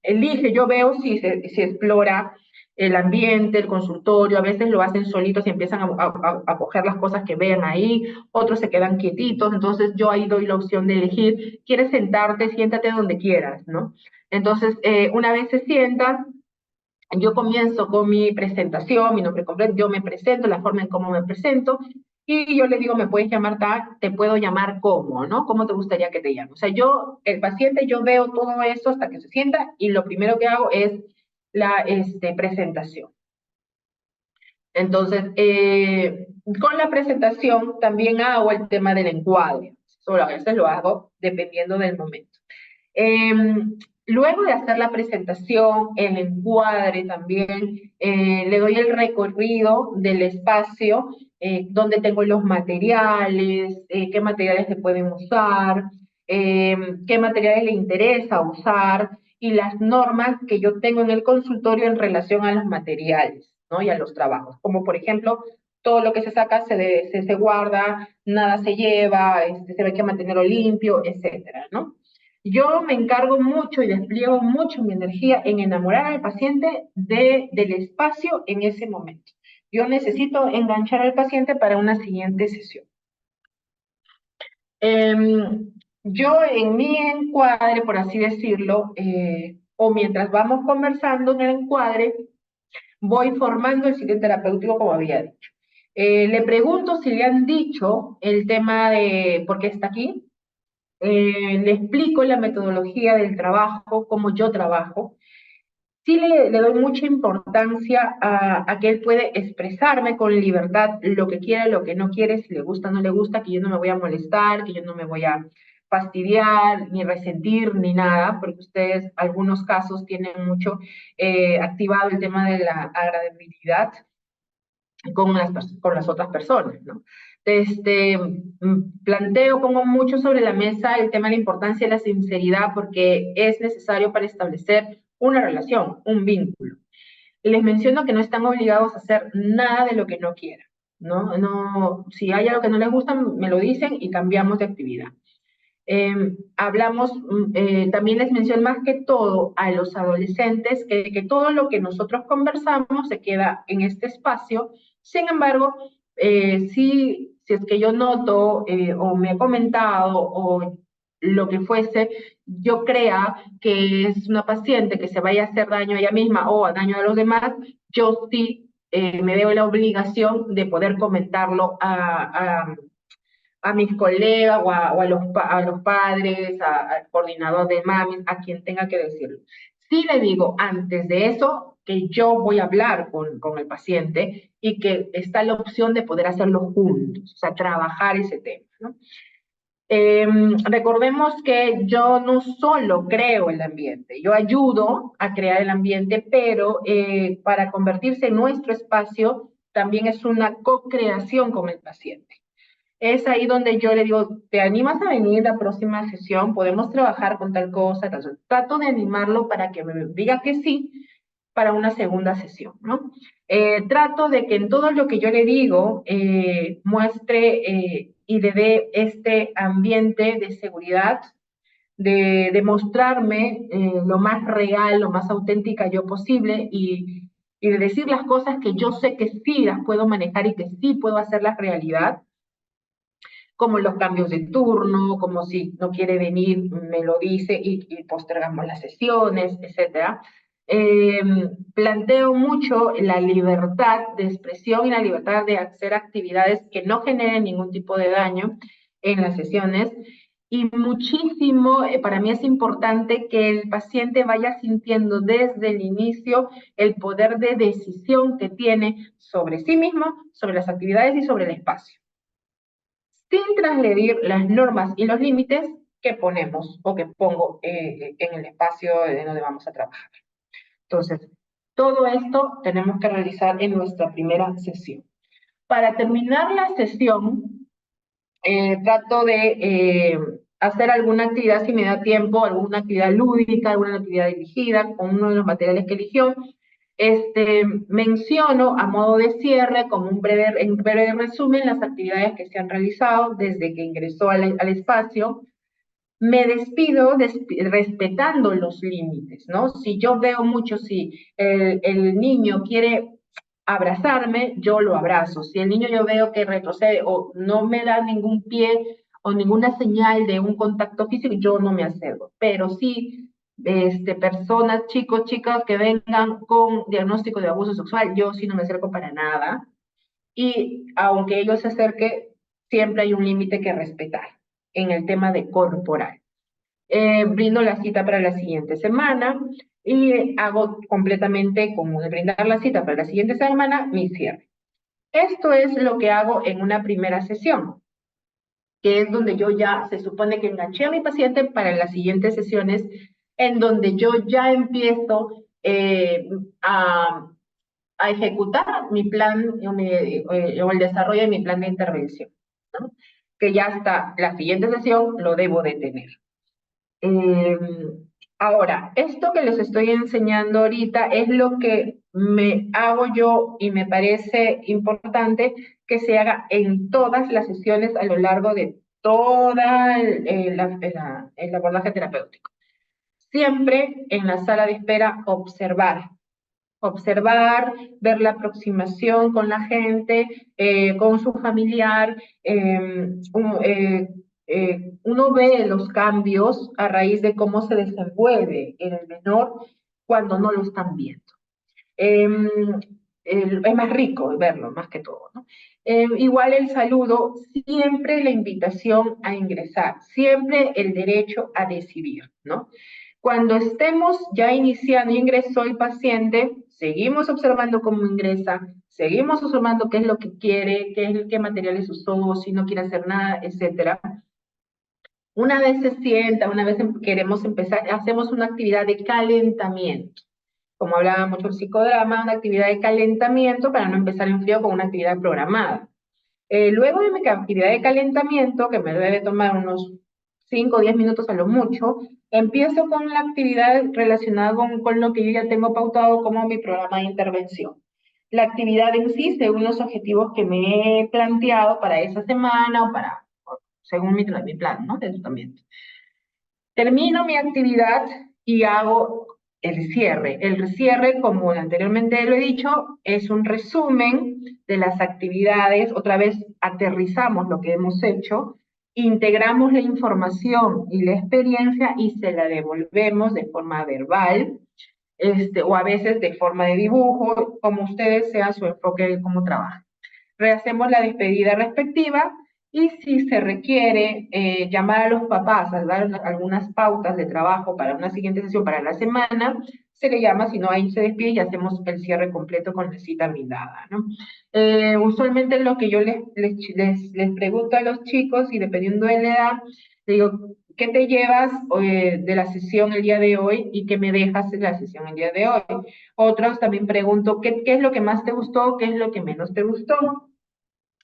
elige, yo veo si explora el ambiente, el consultorio, a veces lo hacen solitos y empiezan a coger las cosas que vean ahí, otros se quedan quietitos, entonces yo ahí doy la opción de elegir, quieres sentarte, siéntate donde quieras, ¿no? Entonces, una vez se sientan, yo comienzo con mi presentación, mi nombre completo, yo me presento, la forma en cómo me presento, y yo le digo, me puedes llamar tal, te puedo llamar cómo, ¿no? ¿Cómo te gustaría que te llame? O sea, yo, el paciente, yo veo todo eso hasta que se sienta y lo primero que hago es la presentación. Entonces, con la presentación también hago el tema del encuadre. Solo a veces lo hago dependiendo del momento. Eh, Luego de hacer la presentación, el encuadre también, le doy el recorrido del espacio, donde tengo los materiales, qué materiales se pueden usar, qué materiales le interesa usar y las normas que yo tengo en el consultorio en relación a los materiales, ¿no? Y a los trabajos, como por ejemplo, todo lo que se saca se guarda, nada se lleva, se ve que mantenerlo limpio, etcétera, ¿no? Yo me encargo mucho y despliego mucho mi energía en enamorar al paciente del espacio en ese momento. Yo necesito enganchar al paciente para una siguiente sesión. Yo en mi encuadre, por así decirlo, o mientras vamos conversando en el encuadre, voy formando el ciclo terapéutico como había dicho. Le pregunto si le han dicho el tema de por qué está aquí, le explico la metodología del trabajo, cómo yo trabajo. Sí le doy mucha importancia a que él puede expresarme con libertad lo que quiere, lo que no quiere, si le gusta o no le gusta, que yo no me voy a molestar, que yo no me voy a fastidiar, ni resentir, ni nada, porque ustedes, algunos casos, tienen mucho activado el tema de la agradabilidad con las otras personas, ¿no? Planteo, pongo mucho sobre la mesa el tema de la importancia de la sinceridad porque es necesario para establecer una relación, un vínculo. Les menciono que no están obligados a hacer nada de lo que no quieran, ¿no? No, si hay algo que no les gusta, me lo dicen y cambiamos de actividad. También les menciono más que todo a los adolescentes que todo lo que nosotros conversamos se queda en este espacio. Sin embargo, si es que yo noto o me he comentado o lo que fuese, yo crea que es una paciente que se vaya a hacer daño a ella misma o a daño a los demás, yo sí me veo la obligación de poder comentarlo a mis colegas o a los padres, al coordinador de mamis, a quien tenga que decirlo. Sí le digo antes de eso que yo voy a hablar con el paciente y que está la opción de poder hacerlo juntos, o sea, trabajar ese tema, ¿no? Recordemos que yo no solo creo el ambiente, yo ayudo a crear el ambiente, pero para convertirse en nuestro espacio también es una co-creación con el paciente. Es ahí donde yo le digo, ¿te animas a venir la próxima sesión? Podemos trabajar con tal cosa, tal cosa. Trato de animarlo para que me diga que sí para una segunda sesión, ¿no? Trato de que en todo lo que yo le digo muestre y le dé este ambiente de seguridad, de mostrarme lo más real, lo más auténtica yo posible y de decir las cosas que yo sé que sí las puedo manejar y que sí puedo hacerlas realidad como los cambios de turno, como si no quiere venir, me lo dice y postergamos las sesiones, etcétera. Eh, Planteo mucho la libertad de expresión y la libertad de hacer actividades que no generen ningún tipo de daño en las sesiones y muchísimo, para mí es importante que el paciente vaya sintiendo desde el inicio el poder de decisión que tiene sobre sí mismo, sobre las actividades y sobre el espacio, sin transgredir las normas y los límites que ponemos o que pongo en el espacio en donde vamos a trabajar. Entonces, todo esto tenemos que realizar en nuestra primera sesión. Para terminar la sesión, trato de hacer alguna actividad si me da tiempo, alguna actividad lúdica, alguna actividad dirigida con uno de los materiales que eligió. Menciono a modo de cierre, como un breve resumen, las actividades que se han realizado desde que ingresó al espacio. Me despido respetando los límites, ¿no? Si yo veo mucho, si el niño quiere abrazarme, yo lo abrazo. Si el niño yo veo que retrocede o no me da ningún pie o ninguna señal de un contacto físico, yo no me acerco. Pero sí, personas, chicos, chicas que vengan con diagnóstico de abuso sexual, yo sí no me acerco para nada. Y aunque ellos se acerquen, siempre hay un límite que respetar en el tema de corporal. Brindo la cita para la siguiente semana y hago completamente, como de brindar la cita para la siguiente semana, mi cierre. Esto es lo que hago en una primera sesión, que es donde yo ya se supone que enganché a mi paciente para las siguientes sesiones, en donde yo ya empiezo a ejecutar mi plan o el desarrollo de mi plan de intervención, ¿no? Que ya hasta la siguiente sesión lo debo de tener. Eh, Ahora, esto que les estoy enseñando ahorita es lo que me hago yo y me parece importante que se haga en todas las sesiones a lo largo de toda el abordaje terapéutico. Siempre en la sala de espera observar, ver la aproximación con la gente, con su familiar. Uno ve los cambios a raíz de cómo se desenvuelve en el menor cuando no lo están viendo. Eh, es más rico verlo, más que todo, ¿no? Igual el saludo, siempre la invitación a ingresar, siempre el derecho a decidir, ¿no? Cuando estemos ya iniciando, ingresó el paciente, seguimos observando cómo ingresa, seguimos observando qué es lo que quiere, qué materiales usó, si no quiere hacer nada, etcétera. Una vez se sienta, una vez queremos empezar, hacemos una actividad de calentamiento. Como hablaba mucho el psicodrama, una actividad de calentamiento para no empezar en frío con una actividad programada. Luego de mi actividad de calentamiento, que me debe tomar unos 5 o 10 minutos a lo mucho, empiezo con la actividad relacionada con lo que yo ya tengo pautado como mi programa de intervención. La actividad en sí, según los objetivos que me he planteado para esa semana según mi plan, ¿no? De tratamiento. Termino mi actividad y hago el cierre. El cierre, como anteriormente lo he dicho, es un resumen de las actividades. Otra vez aterrizamos lo que hemos hecho, integramos la información y la experiencia y se la devolvemos de forma verbal, o a veces de forma de dibujo, como ustedes sea su enfoque de cómo trabajan. Rehacemos la despedida respectiva y si se requiere llamar a los papás a dar algunas pautas de trabajo para una siguiente sesión para la semana, se le llama, si no, ahí se despide y hacemos el cierre completo con la cita brindada, ¿no? Usualmente lo que yo les pregunto a los chicos, y dependiendo de la edad, les digo, ¿qué te llevas de la sesión el día de hoy y qué me dejas de la sesión el día de hoy? Otros también pregunto, ¿qué es lo que más te gustó? ¿Qué es lo que menos te gustó?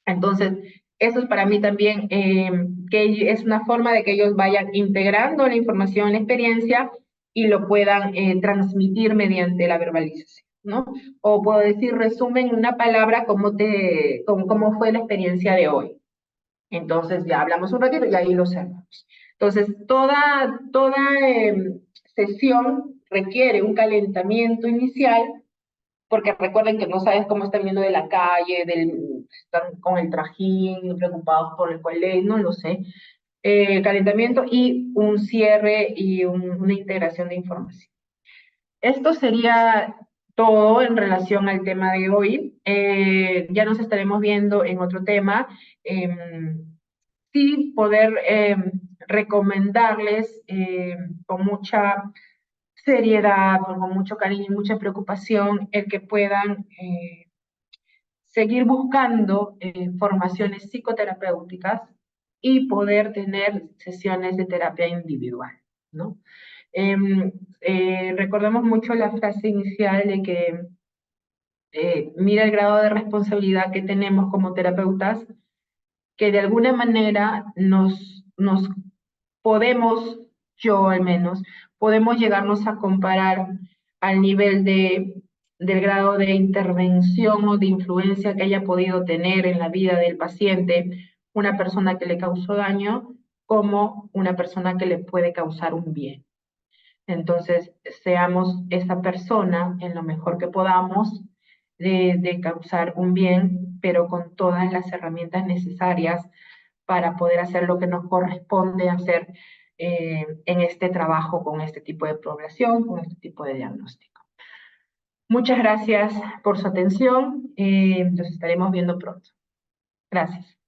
Entonces, eso es para mí también, que es una forma de que ellos vayan integrando la información, la experiencia y lo puedan transmitir mediante la verbalización, ¿no? O puedo decir, resumen en una palabra cómo fue la experiencia de hoy. Entonces, ya hablamos un ratito y ahí lo cerramos. Entonces, toda sesión requiere un calentamiento inicial porque recuerden que no sabes cómo están viendo de la calle, están con el trajín, preocupados por el colegio, no lo sé. Calentamiento y un cierre y una integración de información. Esto sería todo en relación al tema de hoy. Ya nos estaremos viendo en otro tema. Sí, poder recomendarles con mucha seriedad, con mucho cariño y mucha preocupación el que puedan seguir buscando formaciones psicoterapéuticas y poder tener sesiones de terapia individual, ¿no? Recordemos mucho la frase inicial de que mira el grado de responsabilidad que tenemos como terapeutas, que de alguna manera nos podemos, yo al menos, podemos llegarnos a comparar al nivel del grado de intervención o de influencia que haya podido tener en la vida del paciente una persona que le causó daño como una persona que le puede causar un bien. Entonces, seamos esa persona en lo mejor que podamos de causar un bien, pero con todas las herramientas necesarias para poder hacer lo que nos corresponde hacer en este trabajo con este tipo de población, con este tipo de diagnóstico. Muchas gracias por su atención. Nos estaremos viendo pronto. Gracias.